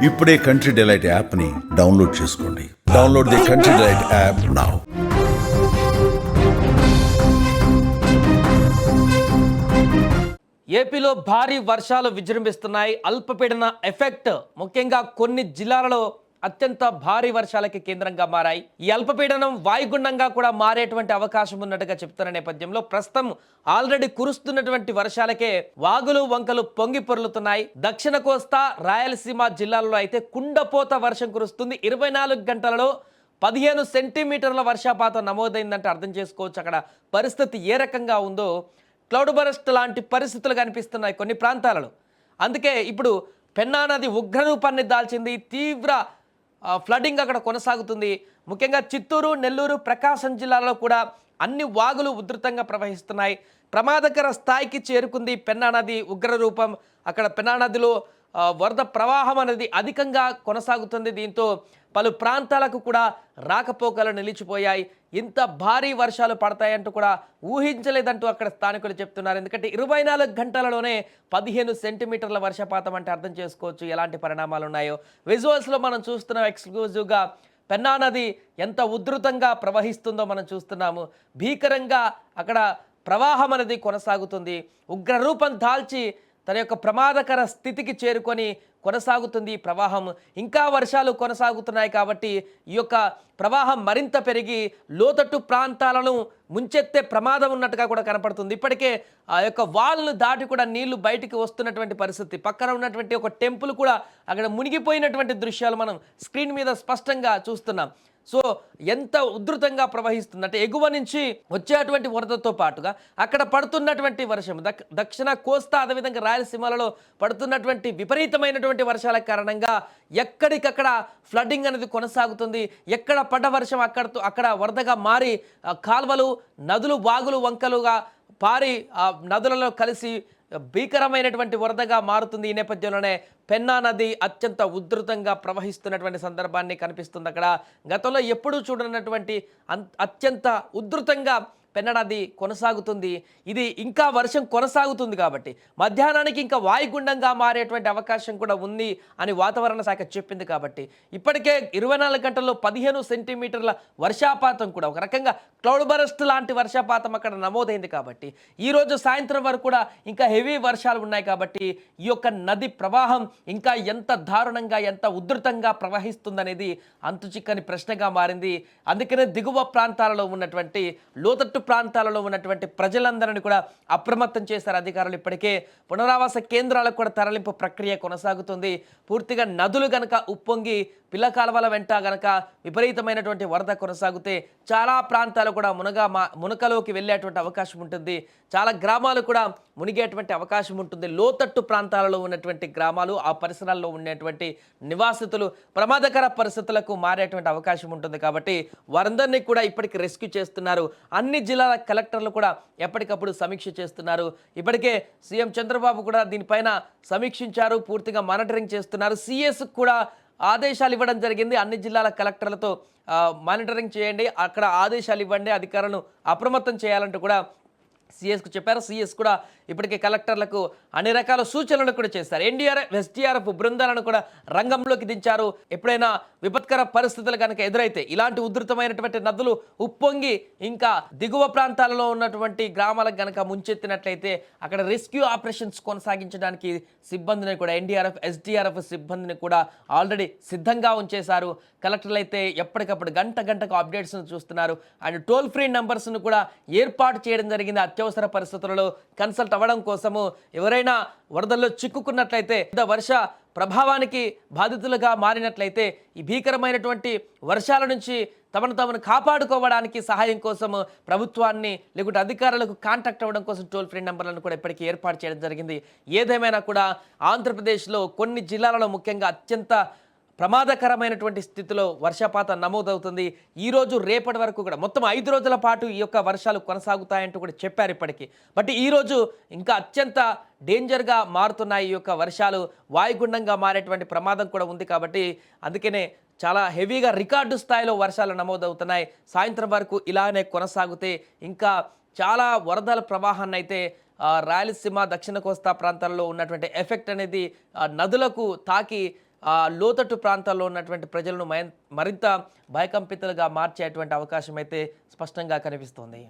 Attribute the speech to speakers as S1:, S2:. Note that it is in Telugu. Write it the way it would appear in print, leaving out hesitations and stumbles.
S1: ఇప్పుడే కంట్రీ డిలైట్ యాప్ని డౌన్లోడ్ చేసుకోండి. Download the country delight app now.
S2: ఏపీలో భారీ వర్షాలు విజృంభిస్తున్నాయి. అల్పపీడన ఎఫెక్ట్ ముఖ్యంగా కొన్ని జిల్లాలలో అత్యంత భారీ వర్షాలకి కేంద్రంగా మారాయి. ఈ అల్పపీడనం వాయుగుండంగా కూడా మారేటువంటి అవకాశం ఉన్నట్టుగా చెప్తున్న నేపథ్యంలో ప్రస్తుతం ఆల్రెడీ కురుస్తున్నటువంటి వర్షాలకే వాగులు వంకలు పొంగి పొర్లుతున్నాయి. దక్షిణ కోస్తా రాయలసీమ జిల్లాల్లో అయితే కుండపోత వర్షం కురుస్తుంది. 24 గంటలలో 15 సెంటీమీటర్ల వర్షపాతం నమోదైందంటే అర్థం చేసుకోవచ్చు అక్కడ పరిస్థితి ఏ రకంగా ఉందో. క్లౌడ్ బరస్ట్ లాంటి పరిస్థితులు కనిపిస్తున్నాయి కొన్ని ప్రాంతాలలో. అందుకే ఇప్పుడు పెన్నా నది ఉగ్రరూపాన్ని దాల్చింది. తీవ్ర ఫ్లడింగ్ అక్కడ కొనసాగుతుంది. ముఖ్యంగా చిత్తూరు, నెల్లూరు, ప్రకాశం జిల్లాలో కూడా అన్ని వాగులు ఉధృతంగా ప్రవహిస్తున్నాయి. ప్రమాదకర స్థాయికి చేరుకుంది పెన్నా నది ఉగ్రరూపం. అక్కడ పెన్నా నదిలో వరద ప్రవాహం అనేది అధికంగా కొనసాగుతుంది. దీంతో పలు ప్రాంతాలకు కూడా రాకపోకలు నిలిచిపోయాయి. ఇంత భారీ వర్షాలు పడతాయంటూ కూడా ఊహించలేదంటూ అక్కడ స్థానికులు చెప్తున్నారు. ఎందుకంటే 24 గంటలలోనే 15 సెంటీమీటర్ల వర్షపాతం అంటే అర్థం చేసుకోవచ్చు ఎలాంటి పరిణామాలు ఉన్నాయో. విజువల్స్లో మనం చూస్తున్నాం ఎక్స్క్లూజివ్గా పెన్నా నది ఎంత ఉధృతంగా ప్రవహిస్తుందో మనం చూస్తున్నాము. భీకరంగా అక్కడ ప్రవాహం అనేది కొనసాగుతుంది. ఉగ్రరూపం దాల్చి తన యొక్క ప్రమాదకర స్థితికి చేరుకొని కొనసాగుతుంది ఈ ప్రవాహం. ఇంకా వర్షాలు కొనసాగుతున్నాయి కాబట్టి ఈ యొక్క ప్రవాహం మరింత పెరిగి లోతట్టు ప్రాంతాలను ముంచెత్తే ప్రమాదం ఉన్నట్టుగా కూడా కనపడుతుంది. ఇప్పటికే ఆ యొక్క వాల్ను దాటి కూడా నీళ్లు బయటికి వస్తున్నటువంటి పరిస్థితి. పక్కన ఉన్నటువంటి ఒక టెంపుల్ కూడా అక్కడ మునిగిపోయినటువంటి దృశ్యాలు మనం స్క్రీన్ మీద స్పష్టంగా చూస్తున్నాం. సో ఎంత ఉధృతంగా ప్రవహిస్తుంది అంటే ఎగువ నుంచి వచ్చేటువంటి వరదతో పాటుగా అక్కడ పడుతున్నటువంటి వర్షం దక్షిణ కోస్తా అదేవిధంగా రాయలసీమలలో పడుతున్నటువంటి విపరీతమైనటువంటి వర్షాల కారణంగా ఎక్కడికక్కడ ఫ్లడ్డింగ్ అనేది కొనసాగుతుంది. ఎక్కడ పడ్డ వర్షం అక్కడ వరదగా మారి కాల్వలు, నదులు, వాగులు, వంకలుగా పారి ఆ నదులలో కలిసి భీకరమైనటువంటి వరదగా మారుతుంది. ఈ నేపథ్యంలోనే పెన్నా నది అత్యంత ఉధృతంగా ప్రవహిస్తున్నటువంటి సందర్భాన్ని కనిపిస్తుంది. అక్కడ గతంలో ఎప్పుడూ చూడనటువంటి అత్యంత ఉధృతంగా పెన్నా నది కొనసాగుతుంది. ఇది ఇంకా వర్షం కొనసాగుతుంది కాబట్టి మధ్యాహ్నానికి ఇంకా వాయుగుండంగా మారేటువంటి అవకాశం కూడా ఉంది అని వాతావరణ శాఖ చెప్పింది. కాబట్టి ఇప్పటికే 24 గంటల్లో 15 సెంటీమీటర్ల వర్షపాతం కూడా ఒక రకంగా క్లౌడ్ బరస్ట్ లాంటి వర్షపాతం అక్కడ నమోదైంది. కాబట్టి ఈరోజు సాయంత్రం వరకు కూడా ఇంకా హెవీ వర్షాలు ఉన్నాయి. కాబట్టి ఈ యొక్క నది ప్రవాహం ఇంకా ఎంత దారుణంగా ఎంత ఉధృతంగా ప్రవహిస్తుందనేది అంతుచిక్కని ప్రశ్నగా మారింది. అందుకనే దిగువ ప్రాంతాలలో ఉన్నటువంటి లోతట్టు ప్రాంతాలలో ఉన్నటువంటి ప్రజలందరినీ కూడా అప్రమత్తం చేశారు అధికారులు. ఇప్పటికే పునరావాస కేంద్రాలకు కూడా తరలింపు ప్రక్రియ కొనసాగుతుంది. పూర్తిగా నదులు గనక ఉప్పొంగి పిల్ల కాలువల వెంట గనక విపరీతమైనటువంటి వరద కొనసాగితే చాలా ప్రాంతాలు కూడా మునకలోకి వెళ్ళేటువంటి అవకాశం ఉంటుంది. చాలా గ్రామాలు కూడా మునిగేటువంటి అవకాశం ఉంటుంది. లోతట్టు ప్రాంతాలలో ఉన్నటువంటి గ్రామాలు, ఆ పరిసరాల్లో ఉండేటువంటి నివాసితులు ప్రమాదకర పరిస్థితులకు మారేటువంటి అవకాశం ఉంటుంది. కాబట్టి వారందరినీ కూడా ఇప్పటికి రెస్క్యూ చేస్తున్నారు. అన్ని జిల్లాల కలెక్టర్లు కూడా ఎప్పటికప్పుడు సమీక్ష చేస్తున్నారు. ఇప్పటికే సీఎం చంద్రబాబు కూడా దీనిపైన సమీక్షించారు, పూర్తిగా మానిటరింగ్ చేస్తున్నారు. సిఎస్ కూడా ఆదేశాలు ఇవ్వడం జరిగింది. అన్ని జిల్లాల కలెక్టర్లతో మానిటరింగ్ చేయండి, అక్కడ ఆదేశాలు ఇవ్వండి, అధికారులను అప్రమత్తం చేయాలంటూ కూడా సిఎస్కు చెప్పారు. సిఎస్ కూడా ఇప్పటికే కలెక్టర్లకు అన్ని రకాల సూచనలు కూడా చేశారు. ఎన్డీఆర్ఎఫ్, ఎస్డీఆర్ఎఫ్ బృందాలను కూడా రంగంలోకి దించారు. ఎప్పుడైనా విపత్కర పరిస్థితులు కనుక ఎదురైతే ఇలాంటి ఉధృతమైనటువంటి నదులు ఉప్పొంగి ఇంకా దిగువ ప్రాంతాలలో ఉన్నటువంటి గ్రామాలకు కనుక ముంచెత్తినట్లయితే అక్కడ రెస్క్యూ ఆపరేషన్స్ కొనసాగించడానికి సిబ్బందిని కూడా ఎన్డీఆర్ఎఫ్, ఎస్డీఆర్ఎఫ్ సిబ్బందిని కూడా ఆల్రెడీ సిద్ధంగా ఉంచేశారు. కలెక్టర్లు అయితే ఎప్పటికప్పుడు గంటకు అప్డేట్స్ను చూస్తున్నారు. అండ్ టోల్ ఫ్రీ నెంబర్స్ను కూడా ఏర్పాటు చేయడం జరిగింది. అత్యవసర పరిస్థితులలో కన్సల్ట్ అవ్వడం కోసము ఎవరైనా వరదల్లో చిక్కుకున్నట్లయితే, వర్ష ప్రభావానికి బాధితులుగా మారినట్లయితే ఈ భీకరమైనటువంటి వర్షాల నుంచి తమను కాపాడుకోవడానికి సహాయం కోసం ప్రభుత్వాన్ని లేకుంటే అధికారులకు కాంటాక్ట్ అవ్వడం కోసం టోల్ ఫ్రీ నెంబర్లను కూడా ఇప్పటికీ ఏర్పాటు చేయడం జరిగింది. ఏదేమైనా కూడా ఆంధ్రప్రదేశ్లో కొన్ని జిల్లాలలో ముఖ్యంగా అత్యంత ప్రమాదకరమైనటువంటి స్థితిలో వర్షపాతం నమోదవుతుంది. ఈరోజు రేపటి వరకు కూడా మొత్తం 5 రోజుల పాటు ఈ యొక్క వర్షాలు కొనసాగుతాయంటూ కూడా చెప్పారు ఇప్పటికీ. బట్ ఈరోజు ఇంకా అత్యంత డేంజర్గా మారుతున్నాయి ఈ యొక్క వర్షాలు. వాయుగుండంగా మారేటువంటి ప్రమాదం కూడా ఉంది. కాబట్టి అందుకనే చాలా హెవీగా రికార్డు స్థాయిలో వర్షాలు నమోదవుతున్నాయి. సాయంత్రం వరకు ఇలానే కొనసాగితే ఇంకా చాలా వరదల ప్రవాహాన్ని అయితే రాయలసీమ, దక్షిణ కోస్తా ప్రాంతాల్లో ఉన్నటువంటి ఎఫెక్ట్ అనేది నదులకు తాకి ఆ లోతట్టు ప్రాంతాల్లో ఉన్నటువంటి ప్రజలను మరింత భయకంపితులుగా మార్చేటువంటి అవకాశం అయితే స్పష్టంగా కనిపిస్తోంది.